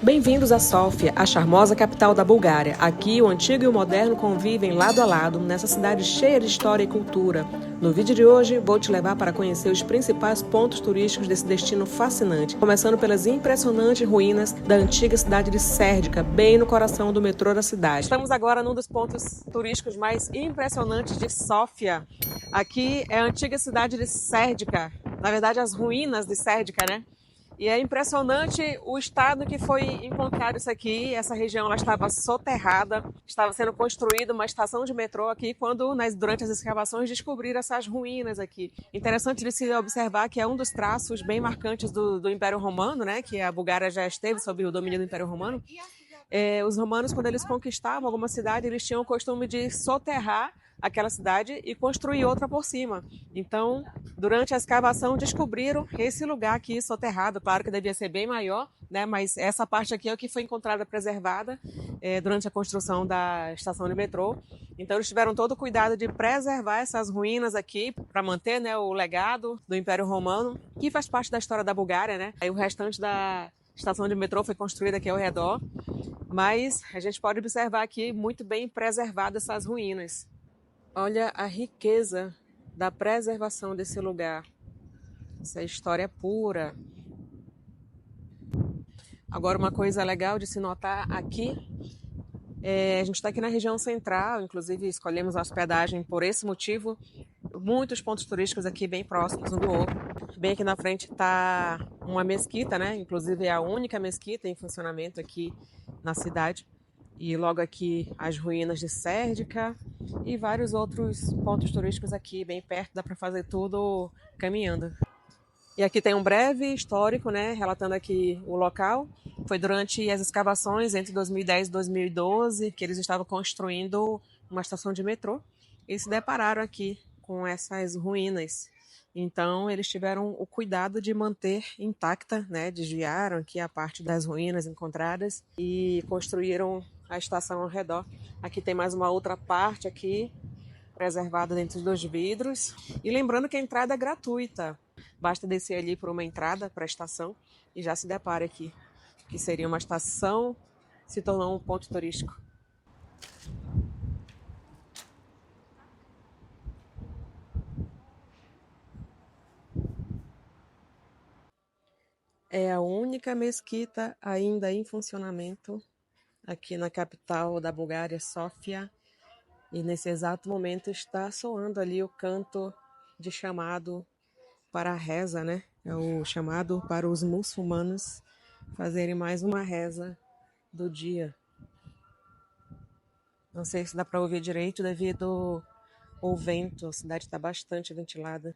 Bem-vindos a Sófia, a charmosa capital da Bulgária. Aqui, o antigo e o moderno convivem lado a lado, nessa cidade cheia de história e cultura. No vídeo de hoje, vou te levar para conhecer os principais pontos turísticos desse destino fascinante, começando pelas impressionantes ruínas da antiga cidade de Serdica, bem no coração do metrô da cidade. Estamos agora num dos pontos turísticos mais impressionantes de Sófia. Aqui é a antiga cidade de Serdica, na verdade as ruínas de Serdica, né? E é impressionante o estado que foi encontrado isso aqui. Essa região ela estava soterrada, estava sendo construída uma estação de metrô aqui quando, durante as escavações, descobriram essas ruínas aqui. Interessante de se observar que é um dos traços bem marcantes do Império Romano, né? Que a Bulgária já esteve sob o domínio do Império Romano. Os romanos, quando eles conquistavam alguma cidade, eles tinham o costume de soterrar aquela cidade e construir outra por cima. Então, durante a escavação, descobriram esse lugar aqui soterrado. Claro que devia ser bem maior, né? Mas essa parte aqui é o que foi encontrada preservada durante a construção da estação de metrô. Então, eles tiveram todo o cuidado de preservar essas ruínas aqui para manter, né, o legado do Império Romano, que faz parte da história da Bulgária, né? Aí o restante da estação de metrô foi construída aqui ao redor, mas a gente pode observar aqui muito bem preservadas essas ruínas. Olha a riqueza da preservação desse lugar. Essa é história pura. Agora, uma coisa legal de se notar aqui, a gente está aqui na região central, inclusive escolhemos a hospedagem por esse motivo. Muitos pontos turísticos aqui bem próximos um do outro. Bem aqui na frente está uma mesquita, né? Inclusive é a única mesquita em funcionamento aqui na cidade. E logo aqui as ruínas de Serdica e vários outros pontos turísticos aqui bem perto, dá para fazer tudo caminhando. E aqui tem um breve histórico, né, relatando aqui o local. Foi durante as escavações entre 2010 e 2012 que eles estavam construindo uma estação de metrô e se depararam aqui com essas ruínas. Então, eles tiveram o cuidado de manter intacta, né, desviaram aqui a parte das ruínas encontradas e construíram a estação ao redor. Aqui tem mais uma outra parte aqui, preservada dentro dos vidros. E lembrando que a entrada é gratuita. Basta descer ali por uma entrada para a estação e já se depara aqui, que seria uma estação, se tornou um ponto turístico. É a única mesquita ainda em funcionamento aqui na capital da Bulgária, Sófia. E nesse exato momento está soando ali o canto de chamado para a reza, né? É o chamado para os muçulmanos fazerem mais uma reza do dia. Não sei se dá para ouvir direito devido ao vento, a cidade está bastante ventilada.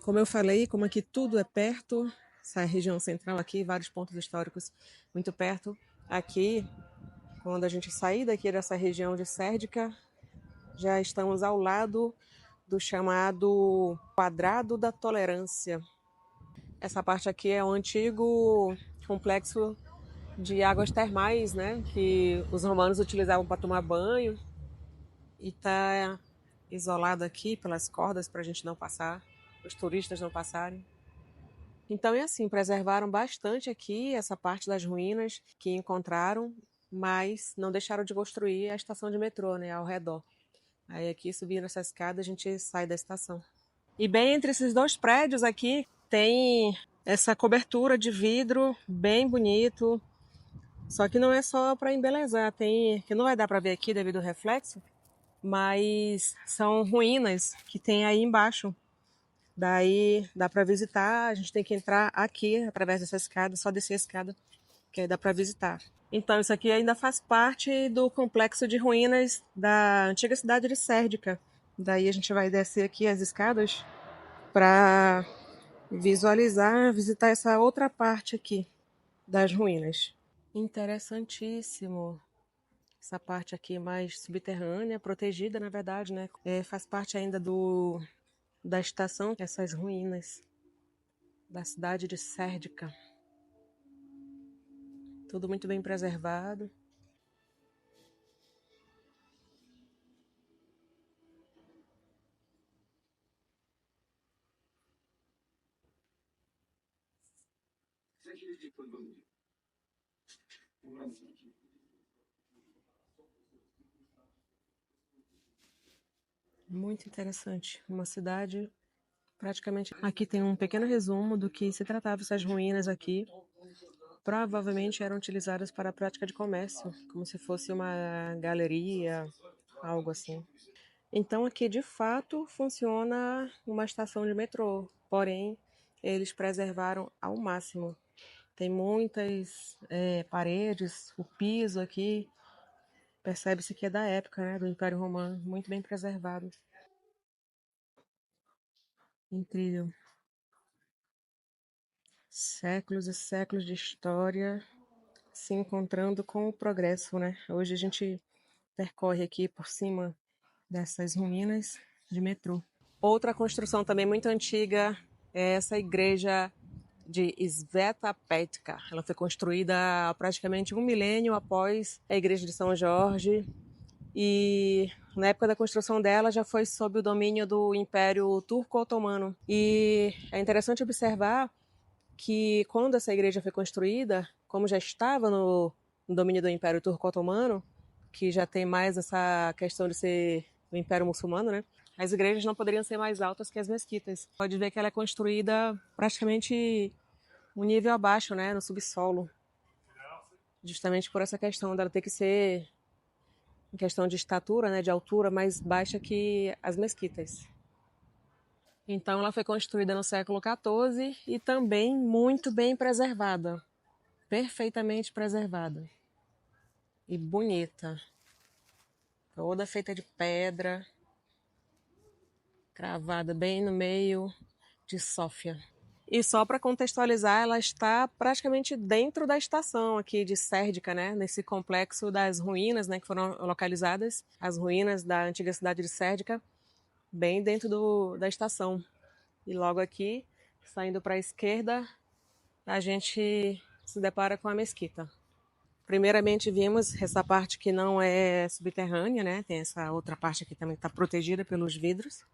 Como eu falei, como aqui tudo é perto, essa região central aqui, vários pontos históricos muito perto. Aqui, quando a gente sair daqui dessa região de Serdica, já estamos ao lado do chamado Quadrado da Tolerância. Essa parte aqui é o antigo complexo de águas termais, né, que os romanos utilizavam para tomar banho, e está isolado aqui pelas cordas para a gente não passar, os turistas não passarem. Então é assim, preservaram bastante aqui essa parte das ruínas que encontraram, mas não deixaram de construir a estação de metrô, né, ao redor. Aí aqui, subindo essa escada, a gente sai da estação. E bem entre esses dois prédios aqui, tem essa cobertura de vidro bem bonito. Só que não é só para embelezar, tem que não vai dar para ver aqui devido ao reflexo, mas são ruínas que tem aí embaixo. Daí dá para visitar, a gente tem que entrar aqui através dessa escada, só descer a escada, que aí dá para visitar. Então isso aqui ainda faz parte do complexo de ruínas da antiga cidade de Serdica. Daí a gente vai descer aqui as escadas para visualizar, visitar essa outra parte aqui das ruínas. Interessantíssimo. Essa parte aqui mais subterrânea, protegida, na verdade, né? Faz parte ainda da estação, essas ruínas da cidade de Serdica. Tudo muito bem preservado. Muito interessante. Uma cidade praticamente. Aqui tem um pequeno resumo do que se tratava essas ruínas aqui. Provavelmente eram utilizadas para a prática de comércio, como se fosse uma galeria, algo assim. Então aqui de fato funciona uma estação de metrô, porém eles preservaram ao máximo. Tem muitas paredes, o piso aqui, percebe-se que é da época, né, do Império Romano, muito bem preservado. Incrível. Séculos e séculos de história se encontrando com o progresso, né? Hoje a gente percorre aqui por cima dessas ruínas de metrô. Outra construção também muito antiga é essa igreja de Sveta Petka. Ela foi construída praticamente um milênio após a igreja de São Jorge e na época da construção dela já foi sob o domínio do Império Turco-Otomano. E é interessante observar que quando essa igreja foi construída, como já estava no domínio do Império Turco-Otomano, que já tem mais essa questão de ser o Império Muçulmano, né? As igrejas não poderiam ser mais altas que as mesquitas. Pode ver que ela é construída praticamente um nível abaixo, né, no subsolo, justamente por essa questão dela ter que ser, em questão de estatura, né, de altura, mais baixa que as mesquitas. Então ela foi construída no século XIV e também muito bem preservada, perfeitamente preservada e bonita, toda feita de pedra, cravada bem no meio de Sófia. E só para contextualizar, ela está praticamente dentro da estação aqui de Sérdica, né? Nesse complexo das ruínas, né? Que foram localizadas, as ruínas da antiga cidade de Sérdica, bem dentro da estação. E logo aqui, saindo para a esquerda, a gente se depara com a mesquita. Primeiramente vimos essa parte que não é subterrânea, né? Tem essa outra parte aqui também que está protegida pelos vidros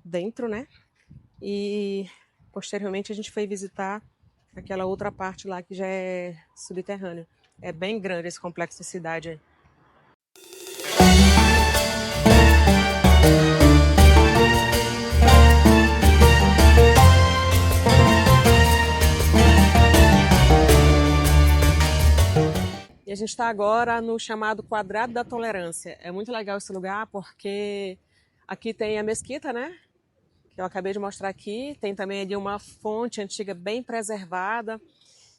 dentro, né? E posteriormente a gente foi visitar aquela outra parte lá que já é subterrânea. É bem grande esse complexo de cidade. E a gente está agora no chamado Quadrado da Tolerância. É muito legal esse lugar porque aqui tem a mesquita, né? Que eu acabei de mostrar aqui. Tem também ali uma fonte antiga bem preservada.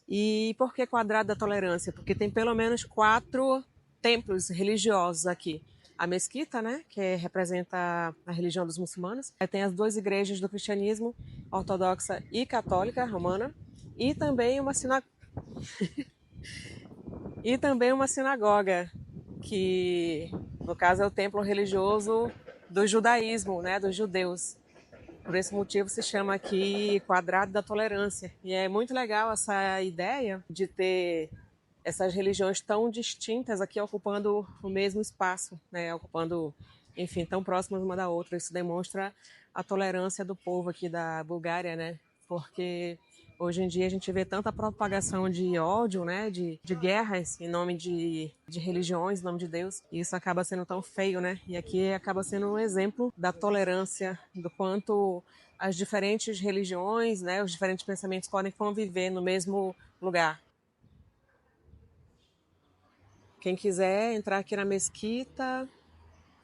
E por que Quadrado da Tolerância? Porque tem pelo menos 4 templos religiosos aqui. A mesquita, né, que representa a religião dos muçulmanos. Aí tem as 2 igrejas do cristianismo, ortodoxa e católica romana. E também uma sinagoga, que no caso é o templo religioso do judaísmo, né, dos judeus. Por esse motivo se chama aqui Quadrado da Tolerância. E é muito legal essa ideia de ter essas religiões tão distintas aqui ocupando o mesmo espaço, né? Ocupando, enfim, tão próximas uma da outra. Isso demonstra a tolerância do povo aqui da Bulgária, né? Porque hoje em dia a gente vê tanta propagação de ódio, né? De guerras em nome de religiões, em nome de Deus. E isso acaba sendo tão feio, né? E aqui acaba sendo um exemplo da tolerância, do quanto as diferentes religiões, né? Os diferentes pensamentos podem conviver no mesmo lugar. Quem quiser entrar aqui na mesquita,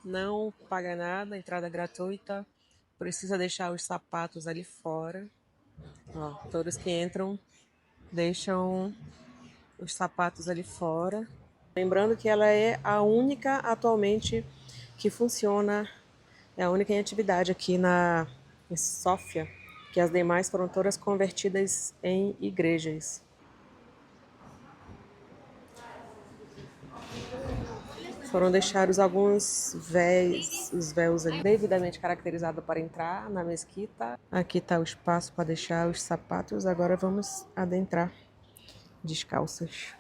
não paga nada, entrada gratuita. Precisa deixar os sapatos ali fora. Ó, todos que entram deixam os sapatos ali fora. Lembrando que ela é a única atualmente que funciona, é a única em atividade aqui em Sófia, que as demais foram todas convertidas em igrejas. Foram deixados alguns véus, os véus ali, devidamente caracterizados para entrar na mesquita. Aqui está o espaço para deixar os sapatos. Agora vamos adentrar descalças.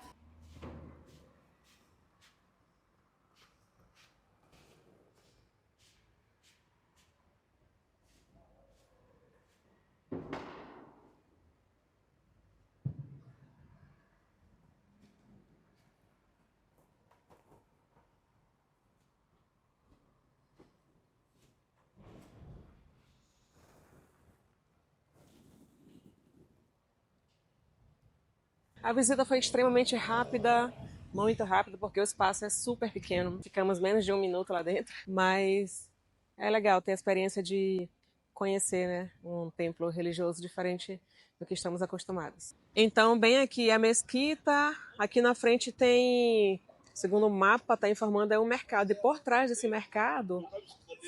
A visita foi extremamente rápida, muito rápida, porque o espaço é super pequeno. Ficamos menos de 1 minuto lá dentro, mas é legal ter a experiência de conhecer, né, um templo religioso diferente do que estamos acostumados. Então, bem aqui a mesquita, aqui na frente tem, segundo o mapa, está informando, é um mercado. E por trás desse mercado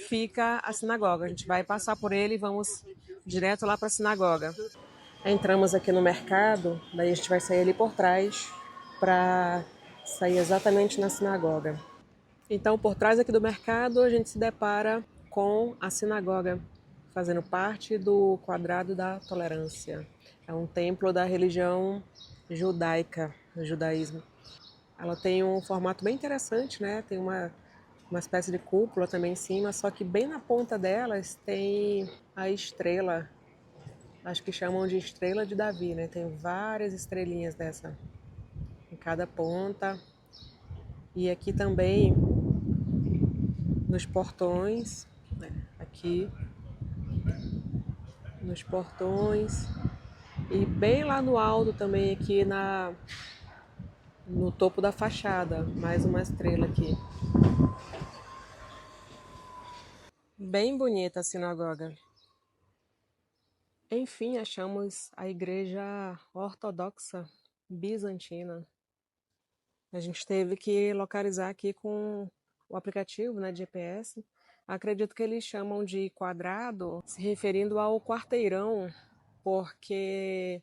fica a sinagoga. A gente vai passar por ele e vamos direto lá para a sinagoga. Entramos aqui no mercado, daí a gente vai sair ali por trás para sair exatamente na sinagoga. Então, por trás aqui do mercado, a gente se depara com a sinagoga, fazendo parte do quadrado da tolerância. É um templo da religião judaica, do judaísmo. Ela tem um formato bem interessante, né? Tem uma espécie de cúpula também em cima, só que bem na ponta delas tem a estrela. Acho que chamam de estrela de Davi, né? Tem várias estrelinhas dessa em cada ponta. E aqui também nos portões, né? Aqui nos portões e bem lá no alto também aqui no topo da fachada, mais uma estrela aqui. Bem bonita a sinagoga. Enfim, achamos a igreja ortodoxa bizantina. A gente teve que localizar aqui com o aplicativo, né, de GPS. Acredito que eles chamam de quadrado, se referindo ao quarteirão, porque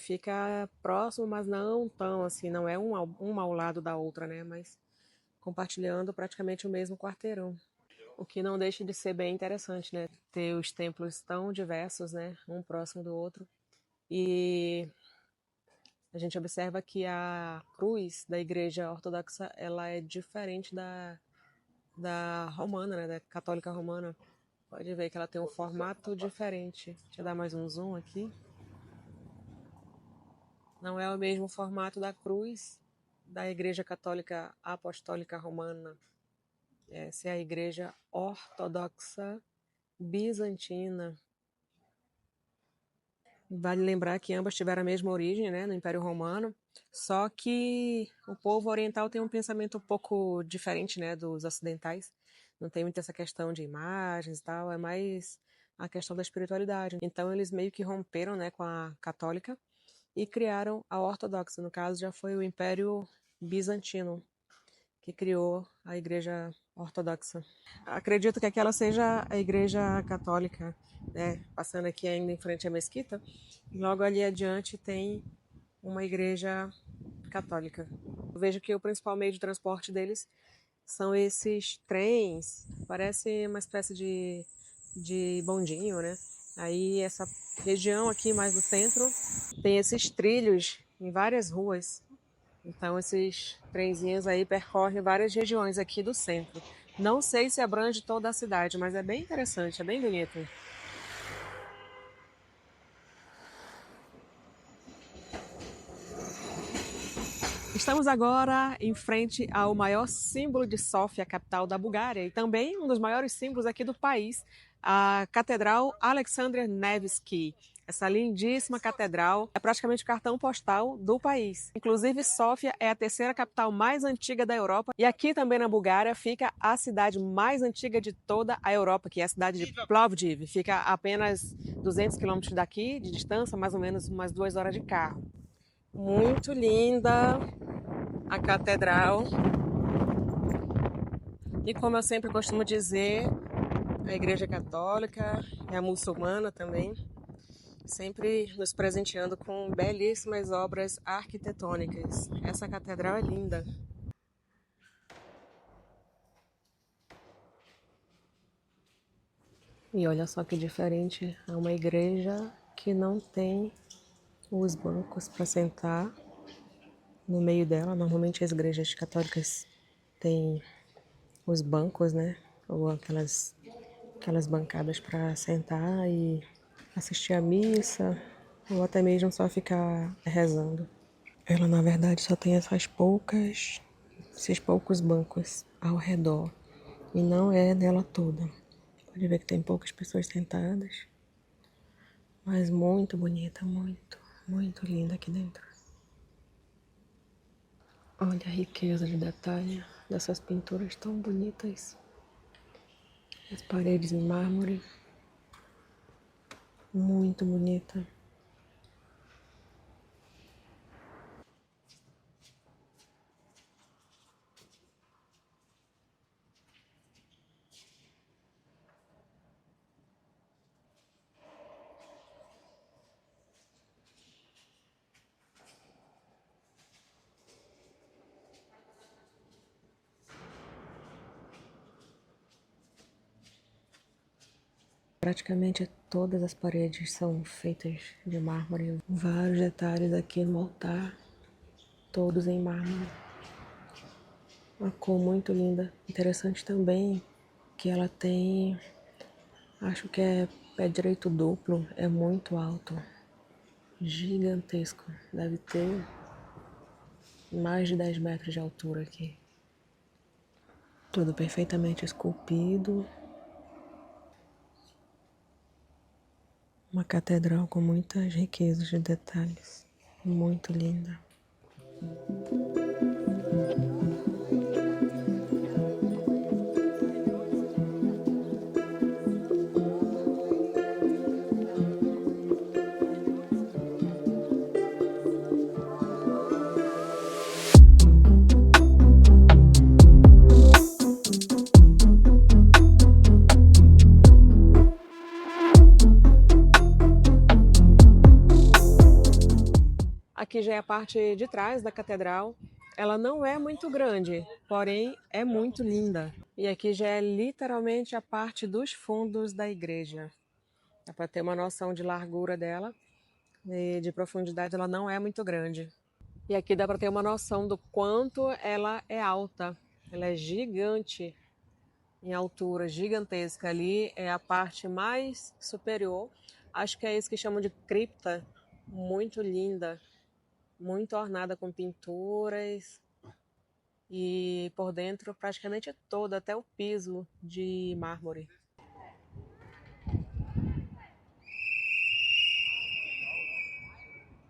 fica próximo, mas não tão assim, não é uma ao lado da outra, né, mas compartilhando praticamente o mesmo quarteirão. O que não deixa de ser bem interessante, né, ter os templos tão diversos, né, um próximo do outro. E a gente observa que a cruz da igreja ortodoxa ela é diferente da romana, né, da católica romana. Pode ver que ela tem um formato diferente. Deixa eu dar mais um zoom aqui. Não é o mesmo formato da cruz da igreja católica apostólica romana. Essa é a igreja ortodoxa bizantina. Vale lembrar que ambas tiveram a mesma origem, né, no Império Romano, só que o povo oriental tem um pensamento um pouco diferente, né, dos ocidentais. Não tem muito essa questão de imagens e tal, é mais a questão da espiritualidade. Então eles meio que romperam, né, com a católica e criaram a ortodoxa. No caso, já foi o Império Bizantino que criou a Igreja Ortodoxa. Acredito que aquela seja a Igreja Católica, né? Passando aqui ainda em frente à mesquita, logo ali adiante tem uma igreja católica. Eu vejo que o principal meio de transporte deles são esses trens, parece uma espécie de bondinho, né? Aí essa região aqui mais do centro tem esses trilhos em várias ruas. Então esses trenzinhos aí percorrem várias regiões aqui do centro. Não sei se abrange toda a cidade, mas é bem interessante, é bem bonito. Estamos agora em frente ao maior símbolo de Sófia, capital da Bulgária, e também um dos maiores símbolos aqui do país, a Catedral Alexander Nevsky. Essa lindíssima catedral é praticamente o cartão postal do país. Inclusive, Sófia é a terceira capital mais antiga da Europa e aqui também na Bulgária fica a cidade mais antiga de toda a Europa, que é a cidade de Plovdiv. Fica a apenas 200 quilômetros daqui de distância, mais ou menos umas 2 horas de carro. Muito linda a catedral. E como eu sempre costumo dizer, a Igreja Católica e a muçulmana também, sempre nos presenteando com belíssimas obras arquitetônicas. Essa catedral é linda. E olha só que diferente, é uma igreja que não tem os bancos para sentar no meio dela. Normalmente as igrejas católicas têm os bancos, né? Ou aquelas bancadas para sentar e assistir a missa, ou até mesmo só ficar rezando. Ela, na verdade, só tem esses poucos bancos ao redor. E não é nela toda. Pode ver que tem poucas pessoas sentadas. Mas muito bonita, muito, muito linda aqui dentro. Olha a riqueza de detalhe dessas pinturas tão bonitas. As paredes em mármore, muito bonita. Praticamente todas as paredes são feitas de mármore. Vários detalhes aqui no altar, todos em mármore. Uma cor muito linda. Interessante também que ela tem, acho que é pé direito duplo, é muito alto. Gigantesco. Deve ter mais de 10 metros de altura aqui. Tudo perfeitamente esculpido. Uma catedral com muitas riquezas de detalhes. Muito linda. Aqui já é a parte de trás da catedral. Ela não é muito grande, porém é muito linda. E aqui já é literalmente a parte dos fundos da igreja. Dá para ter uma noção de largura dela e de profundidade, ela não é muito grande. E aqui dá para ter uma noção do quanto ela é alta. Ela é gigante em altura, gigantesca. Ali é a parte mais superior. Acho que é isso que chamam de cripta. Muito linda. Muito ornada com pinturas e por dentro praticamente toda, até o piso de mármore.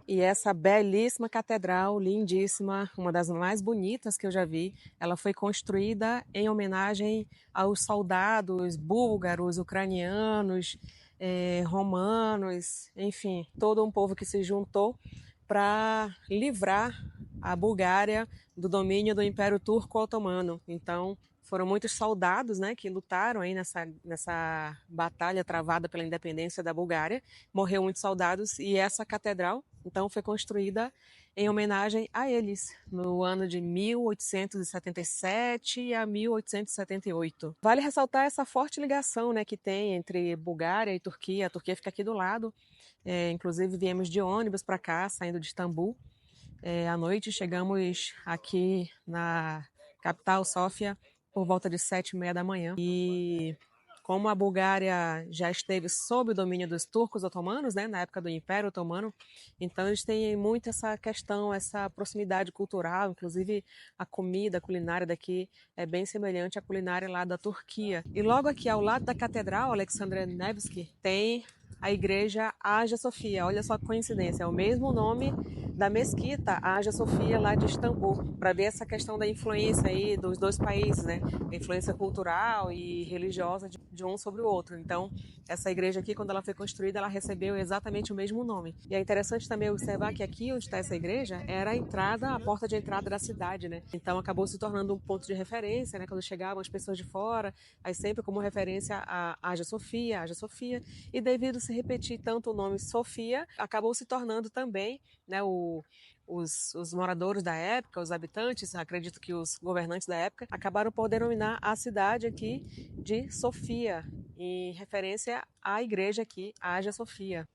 E essa belíssima catedral, lindíssima, uma das mais bonitas que eu já vi, ela foi construída em homenagem aos soldados búlgaros, ucranianos, romanos, enfim, todo um povo que se juntou para livrar a Bulgária do domínio do Império Turco-Otomano. Então, foram muitos soldados, né, que lutaram aí nessa batalha travada pela independência da Bulgária. Morreu muitos soldados e essa catedral, então, foi construída em homenagem a eles, no ano de 1877 a 1878. Vale ressaltar essa forte ligação, né, que tem entre Bulgária e Turquia. A Turquia fica aqui do lado. Inclusive, viemos de ônibus para cá, saindo de Istambul. À noite, chegamos aqui na capital, Sófia, por volta de 7h30 da manhã. E como a Bulgária já esteve sob o domínio dos turcos otomanos, né, na época do Império Otomano, então eles têm muito essa questão, essa proximidade cultural, inclusive a comida, a culinária daqui é bem semelhante à culinária lá da Turquia. E logo aqui ao lado da catedral, Alexandre Nevsky, tem a igreja Hagia Sofia. Olha só que coincidência, é o mesmo nome da mesquita Hagia Sofia lá de Istambul, para ver essa questão da influência aí dos dois países, né? A influência cultural e religiosa de um sobre o outro. Então, essa igreja aqui, quando ela foi construída, ela recebeu exatamente o mesmo nome. E é interessante também observar que aqui onde está essa igreja era a entrada, a porta de entrada da cidade, né? Então acabou se tornando um ponto de referência, né? Quando chegavam as pessoas de fora, aí sempre como referência a Hagia Sofia, e devido se repetir tanto o nome Sofia, acabou se tornando também, né, os moradores da época, os habitantes, acredito que os governantes da época, acabaram por denominar a cidade aqui de Sofia, em referência à igreja aqui, a Hagia Sofia.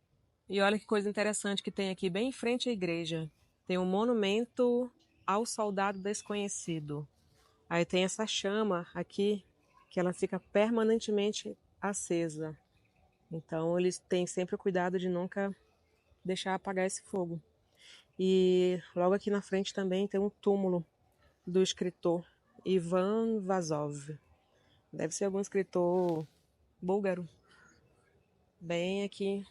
E olha que coisa interessante que tem aqui, bem em frente à igreja. Tem um monumento ao soldado desconhecido. Aí tem essa chama aqui, que ela fica permanentemente acesa. Então eles têm sempre o cuidado de nunca deixar apagar esse fogo. E logo aqui na frente também tem um túmulo do escritor Ivan Vazov. Deve ser algum escritor búlgaro. Bem aqui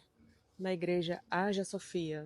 na igreja Hagia Sofia.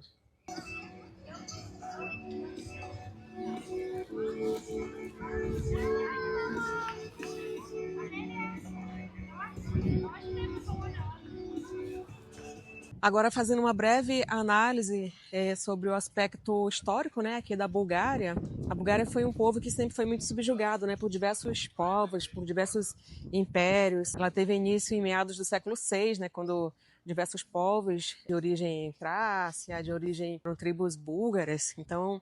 Agora, fazendo uma breve análise sobre o aspecto histórico, né, aqui da Bulgária. A Bulgária foi um povo que sempre foi muito subjugado, né, por diversos povos, por diversos impérios. Ela teve início em meados do século VI, né, quando diversos povos de origem trácia, de origem tribos búlgaras, então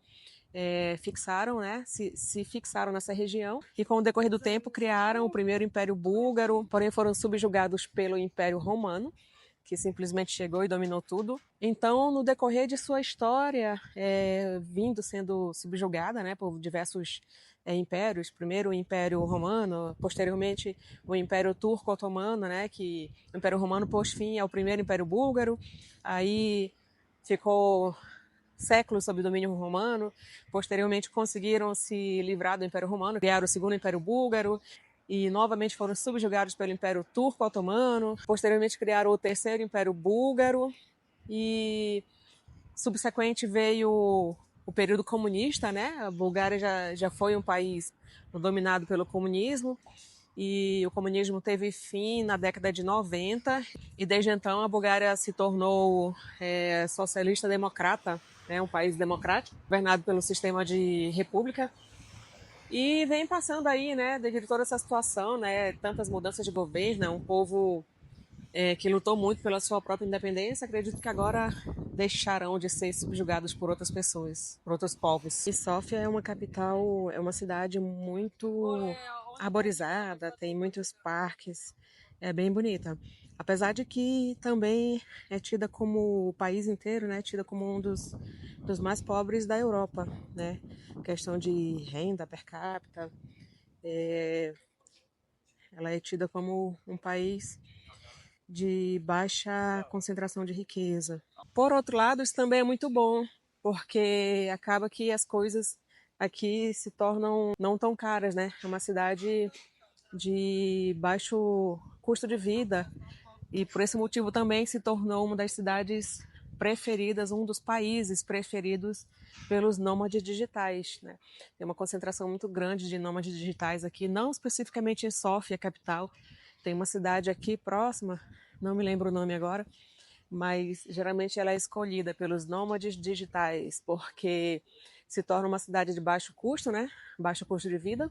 fixaram, né, se fixaram nessa região e com o decorrer do tempo criaram o primeiro Império Búlgaro, porém foram subjugados pelo Império Romano, que simplesmente chegou e dominou tudo. Então, no decorrer de sua história, vindo sendo subjugada, né, por diversos impérios, primeiro o Império Romano, posteriormente o Império Turco-Otomano, né, que o Império Romano pôs fim ao primeiro Império Búlgaro, aí ficou séculos sob domínio romano, posteriormente conseguiram se livrar do Império Romano, criaram o segundo Império Búlgaro, e novamente foram subjugados pelo Império Turco-Otomano. Posteriormente criaram o terceiro Império Búlgaro e subsequente veio o período comunista, né? A Bulgária já foi um país dominado pelo comunismo e o comunismo teve fim na década de 90 e desde então a Bulgária se tornou socialista democrata, né? Um país democrático, governado pelo sistema de república. E vem passando aí, né, devido a toda essa situação, né, tantas mudanças de governo, né, um povo que lutou muito pela sua própria independência, acredito que agora deixarão de ser subjugados por outras pessoas, por outros povos. E Sófia é uma capital, é uma cidade muito arborizada, tem muitos parques, é bem bonita. Apesar de que também é tida como o país inteiro, né, tida como um dos mais pobres da Europa, né? Questão de renda per capita, ela é tida como um país de baixa concentração de riqueza. Por outro lado, isso também é muito bom, porque acaba que as coisas aqui se tornam não tão caras, né? É uma cidade de baixo custo de vida e por esse motivo também se tornou uma das cidades preferidas, um dos países preferidos pelos nômades digitais, né? Tem uma concentração muito grande de nômades digitais aqui, não especificamente em Sófia, capital. Tem uma cidade aqui próxima, não me lembro o nome agora, mas geralmente ela é escolhida pelos nômades digitais, porque se torna uma cidade de baixo custo, né? Baixo custo de vida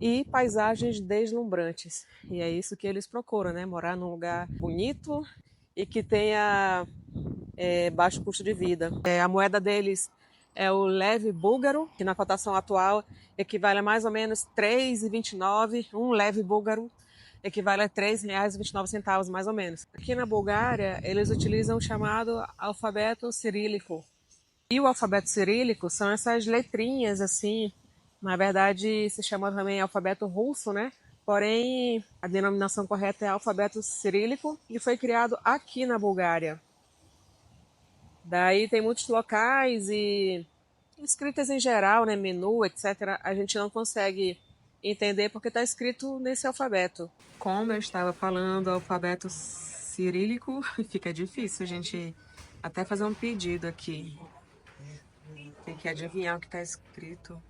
e paisagens deslumbrantes. E é isso que eles procuram, né? Morar num lugar bonito e que tenha baixo custo de vida. A moeda deles é o leve búlgaro, que na cotação atual equivale a mais ou menos R$ 3,29. Um leve búlgaro equivale a R$ 3,29, mais ou menos. Aqui na Bulgária, eles utilizam o chamado alfabeto cirílico. E o alfabeto cirílico são essas letrinhas assim, na verdade se chama também alfabeto russo, né? Porém, a denominação correta é alfabeto cirílico e foi criado aqui na Bulgária. Daí tem muitos locais e escritas em geral, né, menu, etc. A gente não consegue entender porque está escrito nesse alfabeto. Como eu estava falando, o alfabeto cirílico fica difícil a gente até fazer um pedido aqui. Tem que adivinhar o que está escrito.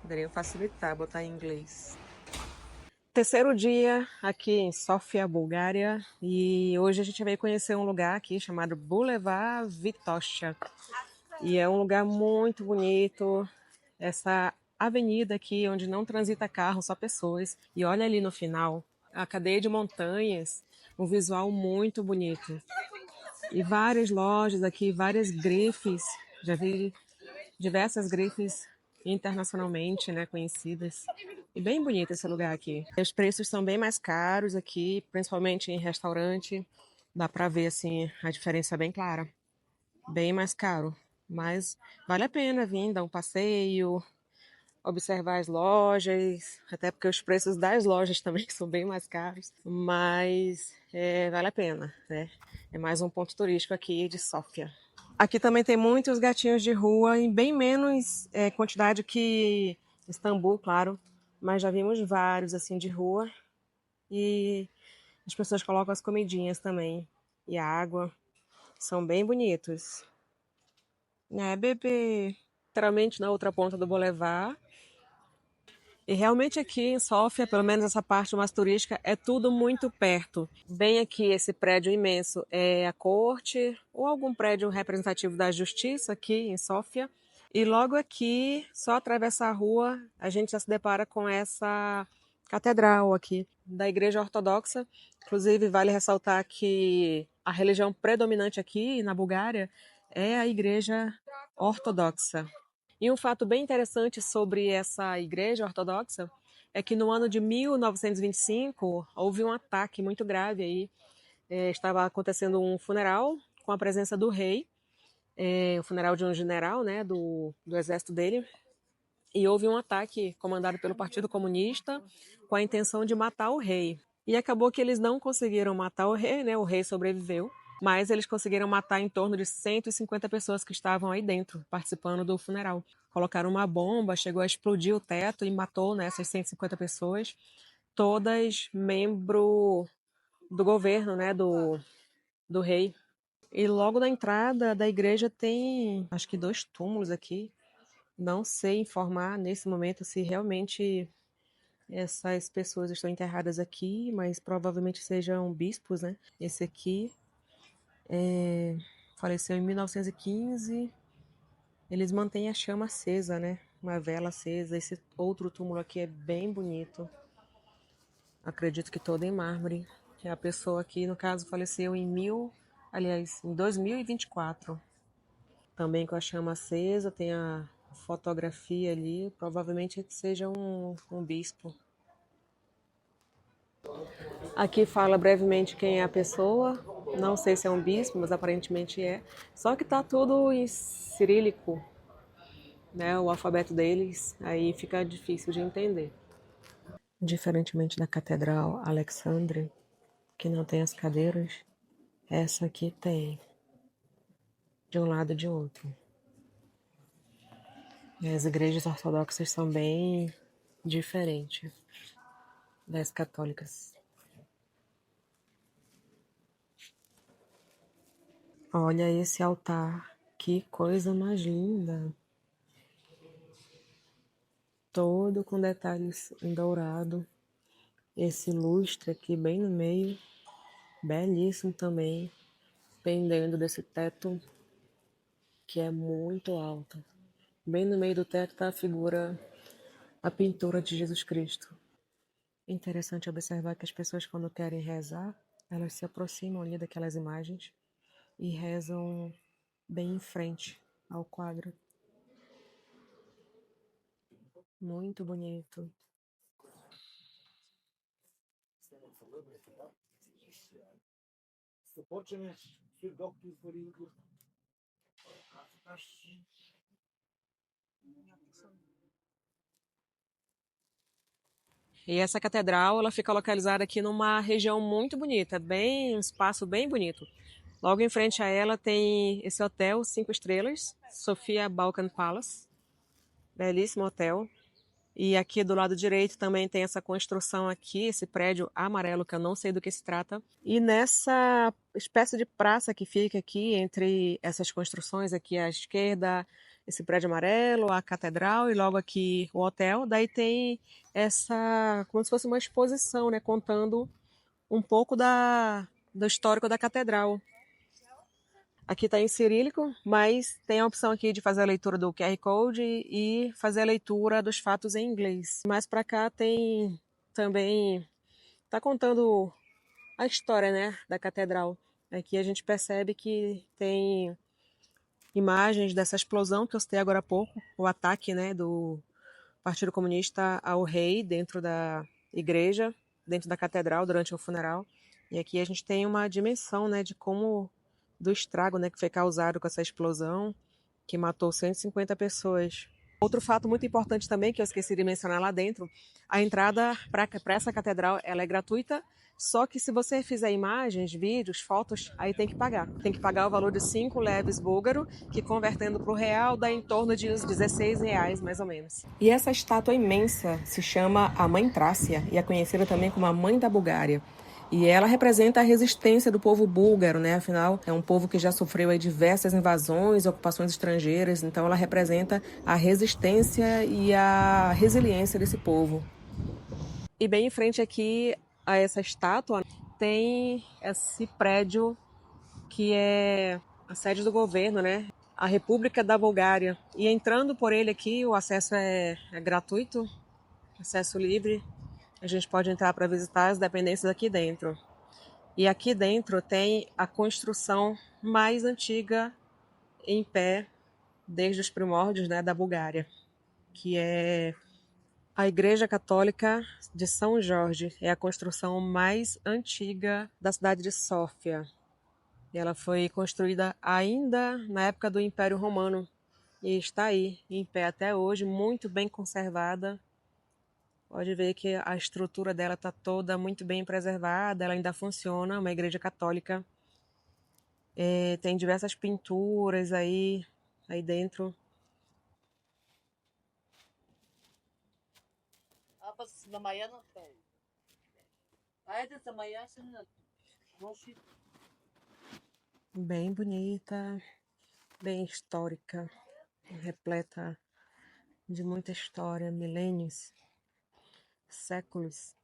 Poderia facilitar, botar em inglês. Terceiro dia aqui em Sófia, Bulgária, e hoje a gente veio conhecer um lugar aqui chamado Boulevard Vitocha. E é um lugar muito bonito, essa avenida aqui onde não transita carro, só pessoas. E olha ali no final, a cadeia de montanhas, um visual muito bonito. E várias lojas aqui, várias grifes, já vi diversas grifes internacionalmente, né, conhecidas. E bem bonito esse lugar aqui. Os preços são bem mais caros aqui, principalmente em restaurante. Dá pra ver assim a diferença bem clara. Bem mais caro, mas vale a pena vir dar um passeio, observar as lojas, até porque os preços das lojas também são bem mais caros, mas vale a pena, né? É mais um ponto turístico aqui de Sófia. Aqui também tem muitos gatinhos de rua, em bem menos quantidade que Istambul, claro, mas já vimos vários assim de rua e as pessoas colocam as comidinhas também e a água, são bem bonitos. Né, bebê? literalmente na outra ponta do Boulevard. E realmente aqui em Sófia, pelo menos essa parte mais turística, é tudo muito perto. Bem aqui, esse prédio imenso é a corte ou algum prédio representativo da justiça aqui em Sófia. E logo aqui, só atravessar a rua, a gente já se depara com essa catedral aqui da Igreja Ortodoxa. Inclusive, vale ressaltar que a religião predominante aqui na Bulgária é a Igreja Ortodoxa. E um fato bem interessante sobre essa igreja ortodoxa é que no ano de 1925 houve um ataque muito grave aí. Estava acontecendo um funeral com a presença do rei, o funeral de um general, né, do exército dele, e houve um ataque comandado pelo Partido Comunista com a intenção de matar o rei. E acabou que eles não conseguiram matar o rei, né? O rei sobreviveu, mas eles conseguiram matar em torno de 150 pessoas que estavam aí dentro, participando do funeral. Colocaram uma bomba, chegou a explodir o teto e matou, né, essas 150 pessoas, todas membro do governo, né, do rei. E logo na entrada da igreja tem, acho que 2 túmulos aqui. Não sei informar nesse momento se realmente essas pessoas estão enterradas aqui, mas provavelmente sejam bispos, né? Esse aqui faleceu em 1915. Eles mantêm a chama acesa, né? Uma vela acesa. Esse outro túmulo aqui é bem bonito. Acredito que todo em mármore. A pessoa aqui, no caso, faleceu em 2024. Também com a chama acesa, tem a fotografia ali. Provavelmente seja um bispo. Aqui fala brevemente quem é a pessoa. Não sei se é um bispo, mas aparentemente é. Só que tá tudo em cirílico, né? O alfabeto deles, aí fica difícil de entender. Diferentemente da Catedral Alexandre, que não tem as cadeiras, essa aqui tem, de um lado e de outro. E as igrejas ortodoxas são bem diferentes das católicas. Olha esse altar, que coisa mais linda! Todo com detalhes em dourado. Esse lustre aqui bem no meio, belíssimo também, pendendo desse teto que é muito alto. Bem no meio do teto está a pintura de Jesus Cristo. É interessante observar que as pessoas, quando querem rezar, elas se aproximam ali daquelas imagens e rezam bem em frente ao quadro. Muito bonito. E essa catedral, ela fica localizada aqui numa região muito bonita, um espaço bem bonito. Logo em frente a ela tem esse hotel 5 estrelas, Sofia Balkan Palace. Belíssimo hotel. E aqui do lado direito também tem essa construção aqui, esse prédio amarelo, que eu não sei do que se trata. E nessa espécie de praça que fica aqui, entre essas construções aqui à esquerda, esse prédio amarelo, a catedral e logo aqui o hotel, daí tem essa, como se fosse uma exposição, né, contando um pouco do histórico da catedral. Aqui está em cirílico, mas tem a opção aqui de fazer a leitura do QR Code e fazer a leitura dos fatos em inglês. Mais para cá tem também, está contando a história, né, da catedral. Aqui a gente percebe que tem imagens dessa explosão que eu citei agora há pouco, o ataque, né, do Partido Comunista ao rei dentro da igreja, dentro da catedral durante o funeral. E aqui a gente tem uma dimensão, né, de como do estrago, né, que foi causado com essa explosão, que matou 150 pessoas. Outro fato muito importante também, que eu esqueci de mencionar lá dentro, a entrada para essa catedral ela é gratuita, só que se você fizer imagens, vídeos, fotos, aí tem que pagar. Tem que pagar o valor de 5 leves búlgaro, que convertendo para o real dá em torno de uns R$16, mais ou menos. E essa estátua imensa se chama a Mãe Trácia e é conhecida também como a Mãe da Bulgária. E ela representa a resistência do povo búlgaro, né? Afinal, é um povo que já sofreu aí diversas invasões, ocupações estrangeiras, então ela representa a resistência e a resiliência desse povo. E bem em frente aqui a essa estátua tem esse prédio que é a sede do governo, né? A República da Bulgária. E entrando por ele aqui, o acesso é gratuito, acesso livre. A gente pode entrar para visitar as dependências aqui dentro. E aqui dentro tem a construção mais antiga em pé desde os primórdios, né, da Bulgária, que é a Igreja Católica de São Jorge. É a construção mais antiga da cidade de Sófia. Ela foi construída ainda na época do Império Romano e está aí, em pé até hoje, muito bem conservada. Pode ver que a estrutura dela está toda muito bem preservada, ela ainda funciona, uma igreja católica. Tem diversas pinturas aí dentro. Bem bonita, bem histórica, repleta de muita história, milênios, séculos.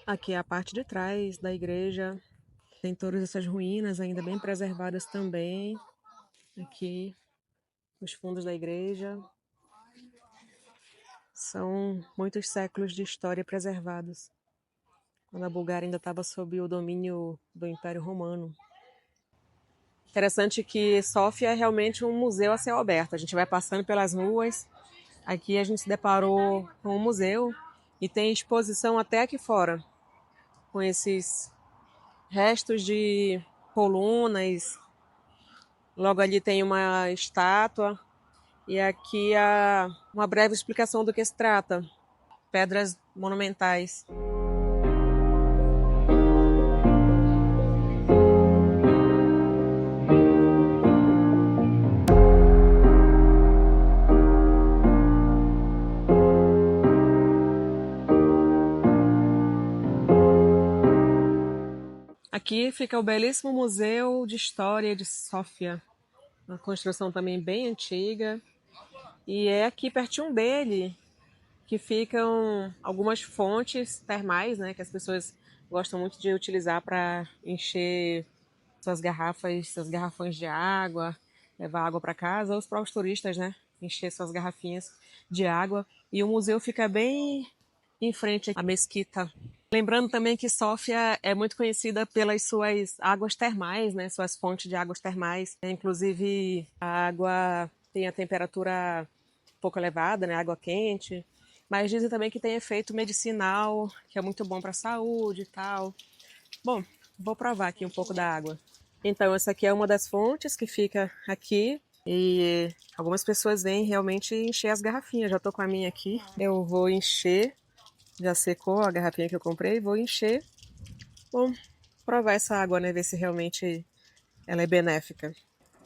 Aqui é a parte de trás da igreja. Tem todas essas ruínas ainda bem preservadas também. Aqui, os fundos da igreja. São muitos séculos de história preservados, quando a Bulgária ainda estava sob o domínio do Império Romano. Interessante que Sófia é realmente um museu a céu aberto. A gente vai passando pelas ruas. Aqui a gente se deparou com um museu e tem exposição até aqui fora, com esses restos de colunas. Logo ali tem uma estátua. E aqui há uma breve explicação do que se trata. Pedras monumentais. Aqui fica o belíssimo Museu de História de Sófia. Uma construção também bem antiga. E é aqui pertinho dele que ficam algumas fontes termais, né, que as pessoas gostam muito de utilizar para encher suas garrafas, seus garrafões de água, levar água para casa, ou os próprios turistas, né, encher suas garrafinhas de água. E o museu fica bem em frente à mesquita. Lembrando também que Sófia é muito conhecida pelas suas águas termais, né, suas fontes de águas termais. Inclusive, a água tem a temperatura um pouco elevada, né, água quente, mas dizem também que tem efeito medicinal, que é muito bom para a saúde e tal. Bom, vou provar aqui um pouco da água. Então, essa aqui é uma das fontes que fica aqui e algumas pessoas vêm realmente encher as garrafinhas. Já estou com a minha aqui. Eu vou encher, já secou a garrafinha que eu comprei, vou encher. Bom, provar essa água, né, ver se realmente ela é benéfica.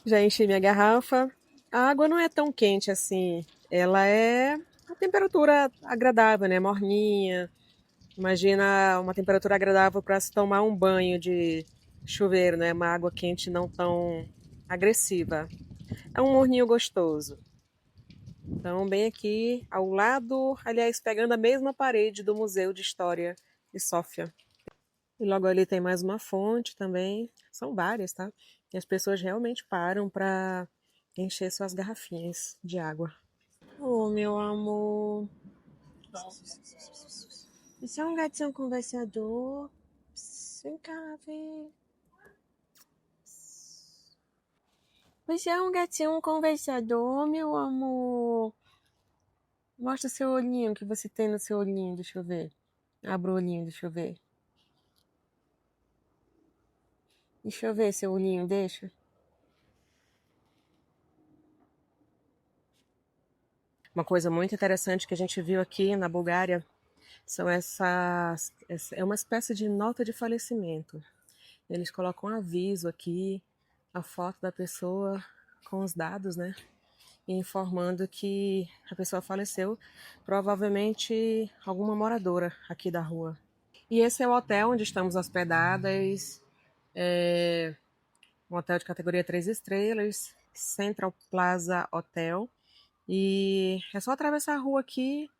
Já enchi minha garrafa. A água não é tão quente assim. Ela é uma temperatura agradável, né? Morninha. Imagina uma temperatura agradável para se tomar um banho de chuveiro, né? Uma água quente não tão agressiva. É um morninho gostoso. Então, bem aqui ao lado, aliás, pegando a mesma parede do Museu de História de Sófia. E logo ali tem mais uma fonte também. São várias, tá? E as pessoas realmente param para encher suas garrafinhas de água. Oh, meu amor. Você é um gatinho conversador. Vem cá, vem. Você é um gatinho conversador, meu amor. Mostra seu olhinho que você tem no seu olhinho, deixa eu ver. Abra o olhinho, deixa eu ver. Deixa eu ver seu olhinho, deixa. Uma coisa muito interessante que a gente viu aqui na Bulgária São é uma espécie de nota de falecimento. Eles colocam um aviso aqui, a foto da pessoa com os dados, né? Informando que a pessoa faleceu, provavelmente alguma moradora aqui da rua. E esse é o hotel onde estamos hospedadas, um hotel de categoria 3 estrelas, Central Plaza Hotel. E é só atravessar a rua aqui,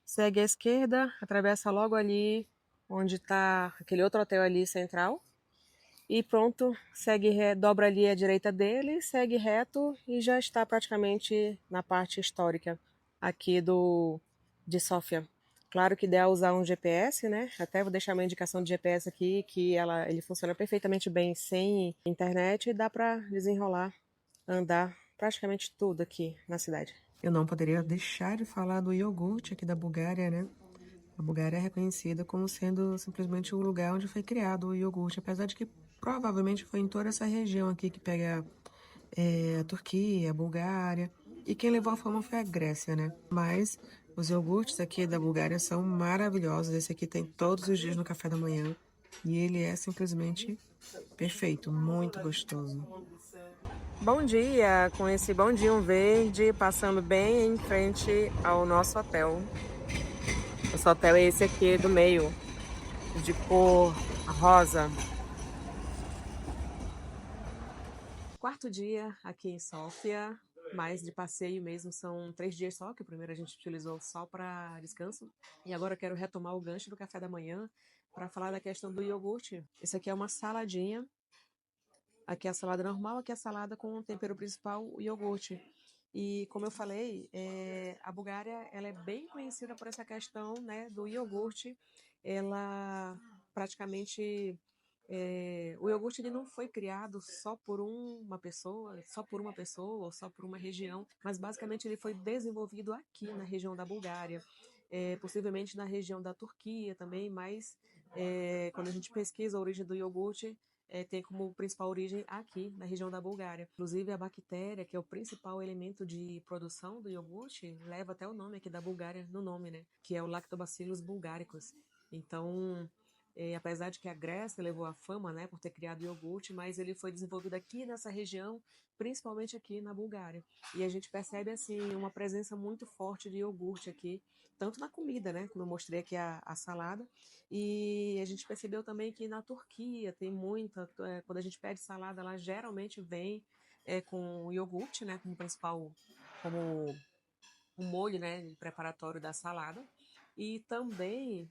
segue à esquerda, atravessa logo ali onde está aquele outro hotel ali central. E pronto, dobra ali à direita dele, segue reto e já está praticamente na parte histórica aqui de Sófia. Claro que ideal usar um GPS, né? Até vou deixar uma indicação de GPS aqui, que ele funciona perfeitamente bem sem internet e dá para desenrolar, andar praticamente tudo aqui na cidade. Eu não poderia deixar de falar do iogurte aqui da Bulgária, né? A Bulgária é reconhecida como sendo simplesmente o lugar onde foi criado o iogurte, apesar de que provavelmente foi em toda essa região aqui que pega a Turquia, a Bulgária, e quem levou a fama foi a Grécia, né? Mas os iogurtes aqui da Bulgária são maravilhosos. Esse aqui tem todos os dias no café da manhã e ele é simplesmente perfeito, muito gostoso. Bom dia, com esse bondinho verde passando bem em frente ao nosso hotel. Nosso hotel é esse aqui do meio, de cor rosa. Quarto dia aqui em Sófia, mas de passeio mesmo, são 3 dias só, que o primeiro a gente utilizou só para descanso. E agora eu quero retomar o gancho do café da manhã para falar da questão do iogurte. Esse aqui é uma saladinha. Aqui é a salada normal, aqui é a salada com o tempero principal, o iogurte. E como eu falei, a Bulgária ela é bem conhecida por essa questão, né, do iogurte. Ela praticamente o iogurte ele não foi criado só por uma pessoa, ou só por uma região, mas basicamente ele foi desenvolvido aqui na região da Bulgária, possivelmente na região da Turquia também, mas quando a gente pesquisa a origem do iogurte, tem como principal origem aqui, na região da Bulgária. Inclusive, a bactéria, que é o principal elemento de produção do iogurte, leva até o nome aqui da Bulgária no nome, né? Que é o Lactobacillus bulgaricus. Então, apesar de que a Grécia levou a fama, né, por ter criado iogurte, mas ele foi desenvolvido aqui nessa região, principalmente aqui na Bulgária. E a gente percebe, assim, uma presença muito forte de iogurte aqui, tanto na comida, né, como eu mostrei aqui a salada, e a gente percebeu também que na Turquia tem muita, quando a gente pede salada lá, geralmente vem com iogurte, né, como principal, como um molho, né, preparatório da salada. E também,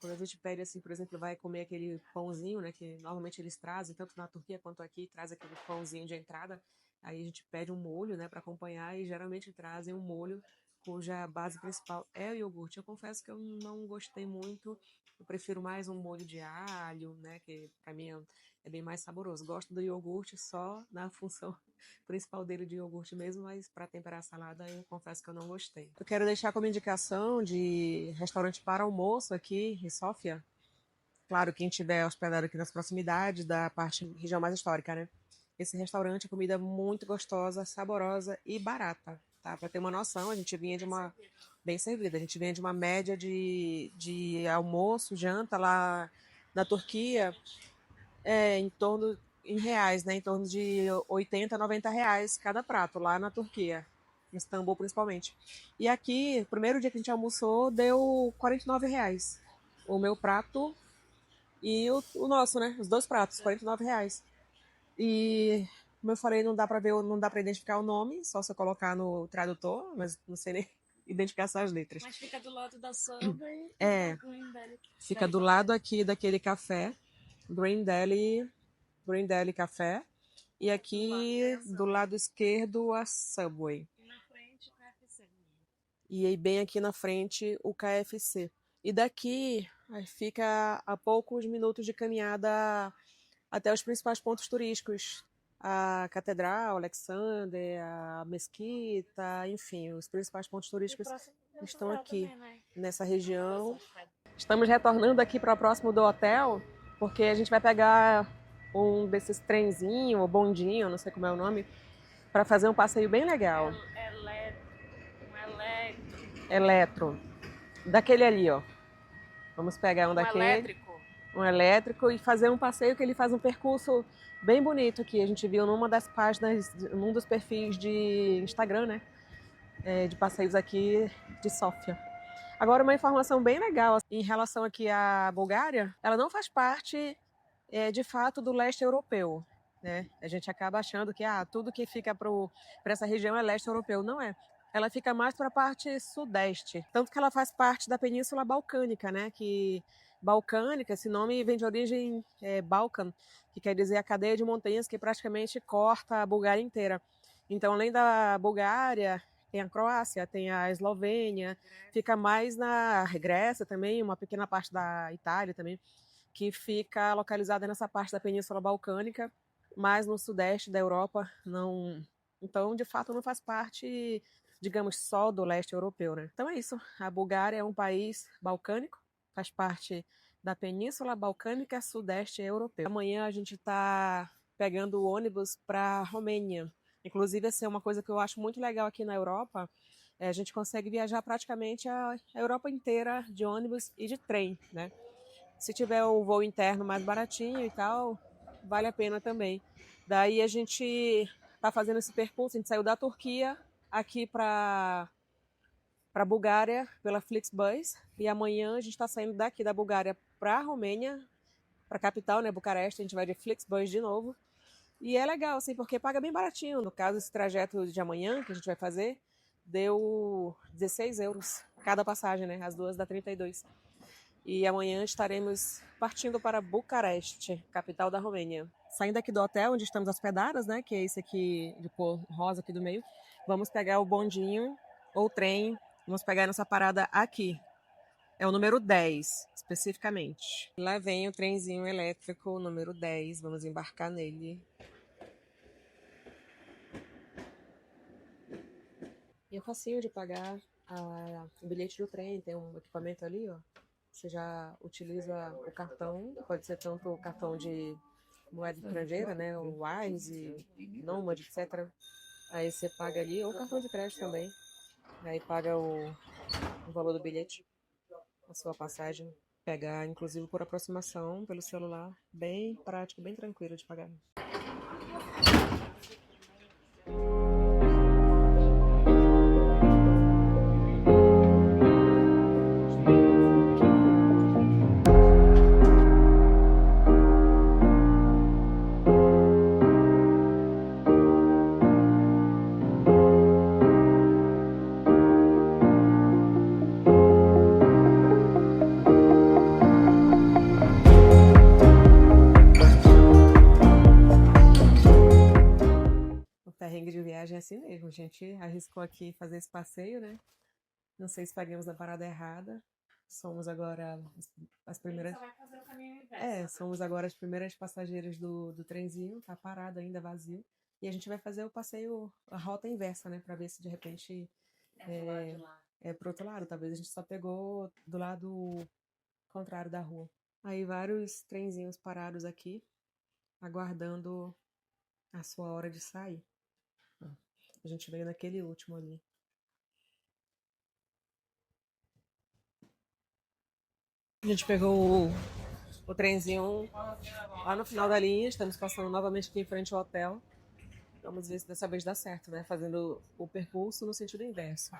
quando a gente pede, assim, por exemplo, vai comer aquele pãozinho, né, que normalmente eles trazem, tanto na Turquia quanto aqui, traz aquele pãozinho de entrada, aí a gente pede um molho, né, para acompanhar, e geralmente trazem um molho cuja base principal é o iogurte. Eu confesso que eu não gostei muito, eu prefiro mais um molho de alho, né, que para mim é bem mais saboroso. Gosto do iogurte só na função principal dele de iogurte mesmo, mas para temperar a salada eu confesso que eu não gostei. Eu quero deixar como indicação de restaurante para almoço aqui em Sófia. Claro, quem tiver hospedado aqui nas proximidades da região mais histórica, né? Esse restaurante, a comida é muito gostosa, saborosa e barata, tá? Para ter uma noção, a gente vinha de uma bem servida, a gente vinha de uma média de almoço, janta lá na Turquia, em torno em reais, né? Em torno de 80, 90 reais cada prato lá na Turquia, em Istambul principalmente. E aqui, o primeiro dia que a gente almoçou, deu 49 reais. O meu prato e o nosso, né? Os dois pratos, 49 reais. E, como eu falei, não dá pra ver, não dá pra identificar o nome, só se eu colocar no tradutor, mas não sei nem identificar só as letras. Mas fica do lado da Subway e É, da Green Deli. fica do lado aqui daquele café, Green Deli, Green Deli Café. E aqui do lado esquerdo a Subway. E na frente o KFC. E aí bem aqui na frente o KFC. E daqui fica a poucos minutos de caminhada até os principais pontos turísticos. A Catedral, Alexander, a Mesquita, enfim, os principais pontos turísticos estão aqui nessa região. Estamos retornando aqui para próximo do hotel, porque a gente vai pegar um desses trenzinhos, ou bondinho, não sei como é o nome, para fazer um passeio bem legal. Eletro. Daquele ali, ó. Vamos pegar um daquele, elétrico. um elétrico e fazer um passeio que ele faz um percurso bem bonito que a gente viu numa das páginas, num dos perfis de Instagram, né? De passeios aqui de Sófia. Agora, uma informação bem legal em relação aqui à Bulgária, ela não faz parte, de fato, do leste europeu, né? A gente acaba achando que tudo que fica para essa região é leste europeu. Não é. Ela fica mais para a parte sudeste. Tanto que ela faz parte da Península Balcânica, né? Balcânica, esse nome vem de origem Balkan, que quer dizer a cadeia de montanhas que praticamente corta a Bulgária inteira. Então, além da Bulgária, tem a Croácia, tem a Eslovênia, fica mais na Grécia também, uma pequena parte da Itália também, que fica localizada nessa parte da Península Balcânica, mas no sudeste da Europa não. Então, de fato, não faz parte, digamos, só do leste europeu, né? Então é isso. A Bulgária é um país balcânico, faz parte da Península Balcânica Sudeste Europeu. Amanhã a gente está pegando o ônibus para a Romênia. Inclusive, essa é uma coisa que eu acho muito legal aqui na Europa. A gente consegue viajar praticamente a Europa inteira de ônibus e de trem, né? Se tiver o voo interno mais baratinho e tal, vale a pena também. Daí a gente está fazendo esse percurso, a gente saiu da Turquia aqui para a Bulgária pela Flixbus e amanhã a gente está saindo daqui da Bulgária para a Romênia, para a capital, né, Bucareste. A gente vai de Flixbus de novo. E é legal, assim, porque paga bem baratinho. No caso, esse trajeto de amanhã que a gente vai fazer deu 16 euros cada passagem, né? As duas dá 32. E amanhã estaremos partindo para Bucareste, capital da Romênia. Saindo aqui do hotel onde estamos hospedadas, né? Que é esse aqui de cor rosa aqui do meio. Vamos pegar o bondinho ou trem. Vamos pegar nessa parada aqui. É o número 10, especificamente. Lá vem o trenzinho elétrico, número 10. Vamos embarcar nele. E é facinho de pagar o bilhete do trem. Tem um equipamento ali, ó. Você já utiliza o cartão. Pode ser tanto o cartão de moeda estrangeira, né? O Wise, Nomad, etc. Aí você paga ali, ou cartão de crédito também. Aí paga o valor do bilhete, a sua passagem. Pegar, inclusive, por aproximação, pelo celular. Bem prático, bem tranquilo de pagar. Perrengue de viagem é assim mesmo. A gente arriscou aqui fazer esse passeio, né? Não sei se pagamos na parada errada. Somos agora as primeiras. Só vai fazer o caminho inverso. Somos agora as primeiras passageiras do trenzinho. Tá parado ainda, vazio. E a gente vai fazer o passeio, a rota inversa, né? Pra ver se de repente pro outro lado. Talvez a gente só pegou do lado contrário da rua. Aí vários trenzinhos parados aqui, aguardando a sua hora de sair. A gente veio naquele último ali. A gente pegou o trenzinho lá no final da linha. Estamos passando novamente aqui em frente ao hotel. Vamos ver se dessa vez dá certo, né? Fazendo o percurso no sentido inverso.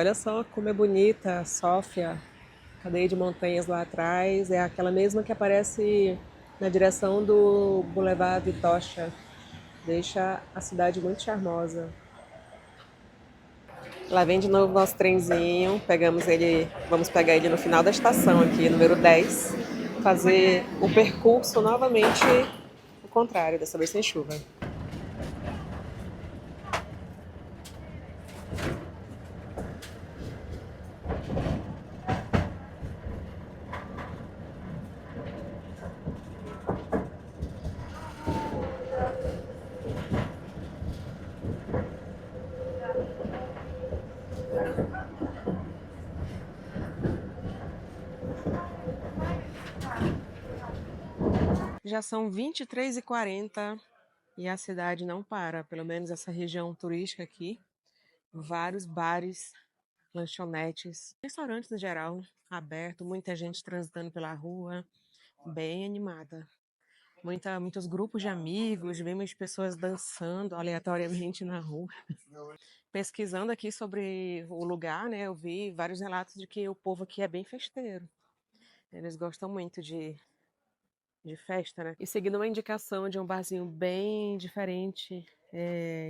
olha só como é bonita Sófia. A cadeia de montanhas lá atrás é aquela mesma que aparece na direção do Boulevard Vitocha. Deixa a cidade muito charmosa. Lá vem de novo nosso trenzinho. Pegamos ele, vamos pegar ele no final da estação aqui, número 10. Fazer o percurso novamente o contrário, dessa vez sem chuva. Já são 23h40 e a cidade não para, pelo menos essa região turística aqui. Vários bares, lanchonetes, restaurantes no geral, aberto, muita gente transitando pela rua, bem animada. Muitos grupos de amigos, vemos pessoas dançando aleatoriamente na rua. Pesquisando aqui sobre o lugar, né, eu vi vários relatos de que o povo aqui é bem festeiro. Eles gostam muito de festa, né? E seguindo uma indicação de um barzinho bem diferente,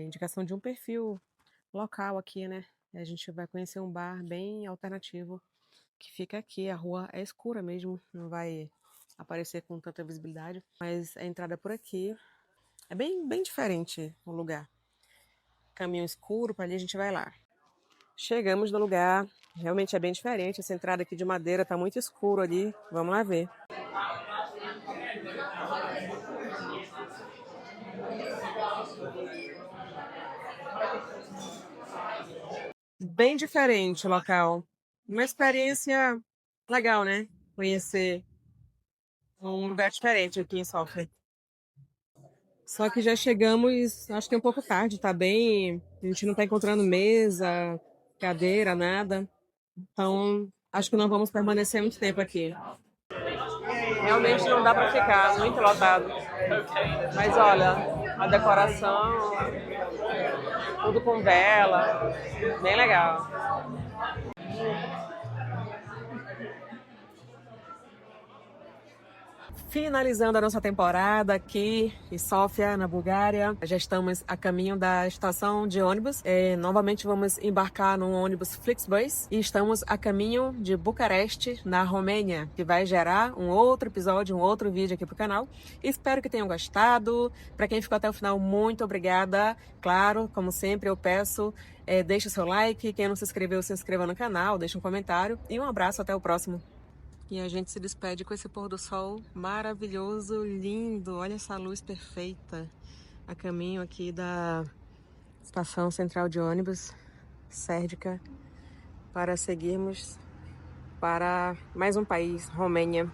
indicação de um perfil local aqui, né? A gente vai conhecer um bar bem alternativo que fica aqui. A rua é escura mesmo, não vai aparecer com tanta visibilidade, mas a entrada é por aqui. É bem diferente o lugar. Caminho escuro, para ali a gente vai lá. Chegamos no lugar, realmente é bem diferente. Essa entrada aqui de madeira tá muito escuro ali. Vamos lá ver. Bem diferente o local. Uma experiência legal, né? Conhecer um lugar diferente aqui em Sofia. Só que já chegamos, acho que é um pouco tarde, tá bem. A gente não tá encontrando mesa, cadeira, nada. Então, acho que não vamos permanecer muito tempo aqui. Realmente não dá para ficar, muito lotado. Mas olha, a decoração, tudo com vela, bem legal. Finalizando a nossa temporada aqui em Sófia, na Bulgária. Já estamos a caminho da estação de ônibus. Novamente vamos embarcar num ônibus Flixbus e estamos a caminho de Bucareste, na Romênia, que vai gerar um outro episódio, um outro vídeo aqui pro canal. Espero que tenham gostado. Para quem ficou até o final, muito obrigada. Claro, como sempre, eu peço, deixe o seu like. Quem não se inscreveu, se inscreva no canal, deixe um comentário e um abraço, até o próximo. E a gente se despede com esse pôr do sol maravilhoso, lindo. Olha essa luz perfeita. A caminho aqui da estação central de ônibus, Sérdica, para seguirmos para mais um país, Romênia.